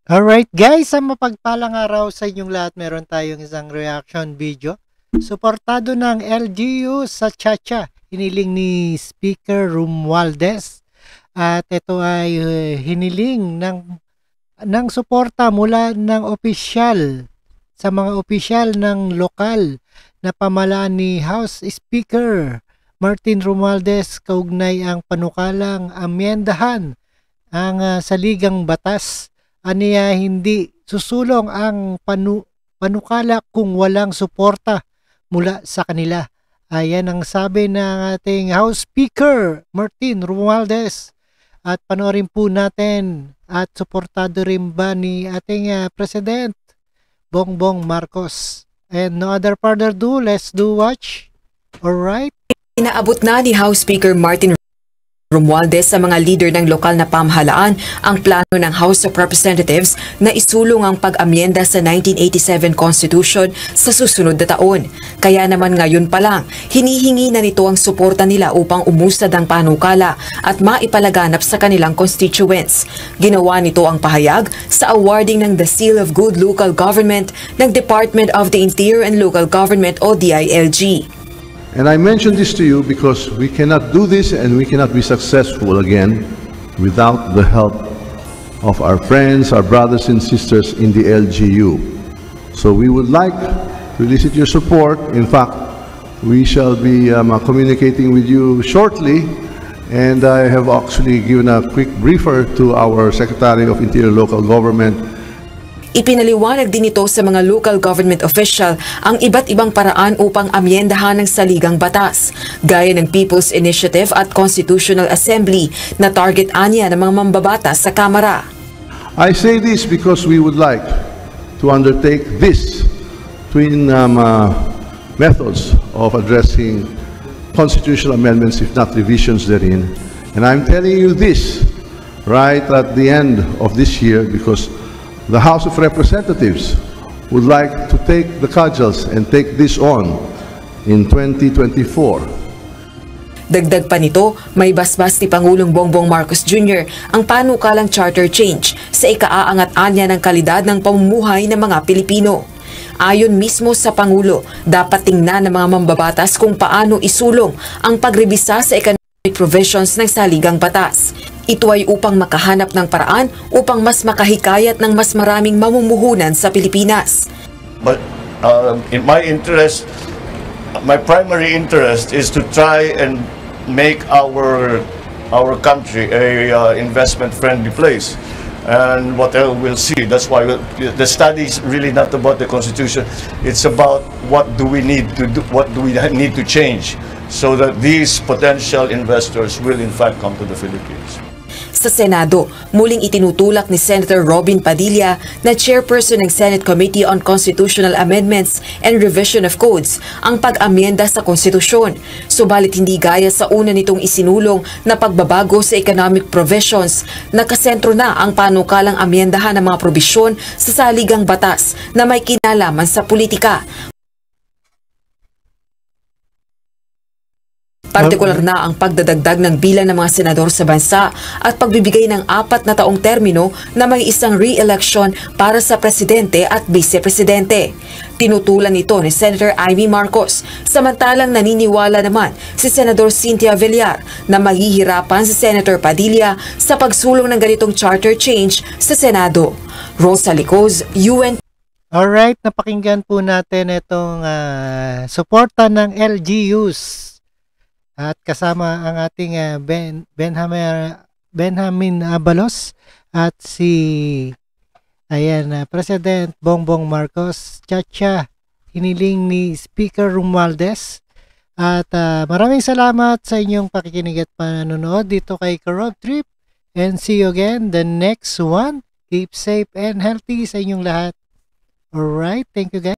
Alright guys, sa mapagpalang araw sa inyong lahat, meron tayong isang reaction video. Suportado ng LGU sa Chacha, hiniling ni Speaker Romualdez. At ito ay hiniling ng suporta mula ng opisyal sa mga opisyal ng lokal na pamalaan ni House Speaker Martin Romualdez kaugnay ang panukalang amyendahan ang saligang batas. Aniya hindi susulong ang panukala kung walang suporta mula sa kanila. Ayan ang sabi ng ating House Speaker Martin Romualdez. At panoorin po natin at suportado rin ba ni ating President Bongbong Marcos. And no other further ado, let's do watch. Alright. Inaabot na ni House Speaker Martin Romualdez sa mga leader ng lokal na pamahalaan ang plano ng House of Representatives na isulong ang pag-amyenda sa 1987 Constitution sa susunod na taon. Kaya naman ngayon pa lang, hinihingi na nito ang suporta nila upang umusad ang panukala at maipalaganap sa kanilang constituents. Ginawa nito ang pahayag sa awarding ng the Seal of Good Local Government ng Department of the Interior and Local Government o DILG. And I mention this to you because we cannot do this and we cannot be successful again without the help of our friends, our brothers and sisters in the LGU. So we would like to elicit your support. In fact, we shall be communicating with you shortly, and I have actually given a quick briefer to our Secretary of Interior and Local Government. Ipinaliwanag din ito sa mga local government official ang iba't ibang paraan upang amyendahan ng saligang batas, gaya ng People's Initiative at Constitutional Assembly na target anya ng mga mambabatas sa Kamara. I say this because we would like to undertake this twin methods of addressing constitutional amendments, if not revisions therein. And I'm telling you this right at the end of this year because the House of Representatives would like to take the cudgels and take this on in 2024. Dagdag pa nito, may basbas ni Pangulong Bongbong Marcos Jr. ang panukalang charter change sa ikaaangat-anya ng kalidad ng pamumuhay ng mga Pilipino. Ayon mismo sa Pangulo, dapat tingnan ng mga mambabatas kung paano isulong ang pagrebisa sa economic provisions ng saligang batas. Ito ay upang makahanap ng paraan upang mas makahikayat ng mas maraming mamumuhunan sa Pilipinas. But in my interest, my primary interest is to try and make our country a investment-friendly place. And what we'll see, that's why the study is really not about the Constitution. It's about what do we need to do, what do we need to change so that these potential investors will in fact come to the Philippines. Sa Senado, muling itinutulak ni Senator Robin Padilla na chairperson ng Senate Committee on Constitutional Amendments and Revision of Codes ang pag-amyenda sa konstitusyon. Subalit hindi gaya sa una nitong isinulong na pagbabago sa economic provisions, nakasentro na ang panukalang amyendahan ng mga probisyon sa saligang batas na may kinalaman sa politika. Partikular na ang pagdadagdag ng bilang ng mga senador sa bansa at pagbibigay ng 4 na taong termino na may isang re-election para sa presidente at vice-presidente. Tinutulan ito ni Senator Amy Marcos, samantalang naniniwala naman si Senador Cynthia Villar na mahihirapan si Senator Padilla sa pagsulong ng ganitong charter change sa Senado. Rosa Licoz, UN. Alright, napakinggan po natin itong suporta ng LGUs. At kasama ang ating Benjamin Abalos at si President Bongbong Marcos. Chacha, hiniling ni Speaker Romualdez. At maraming salamat sa inyong pakikinig at panonood dito kay Karob Trip. And see you again the next one. Keep safe and healthy sa inyong lahat. Alright, thank you guys.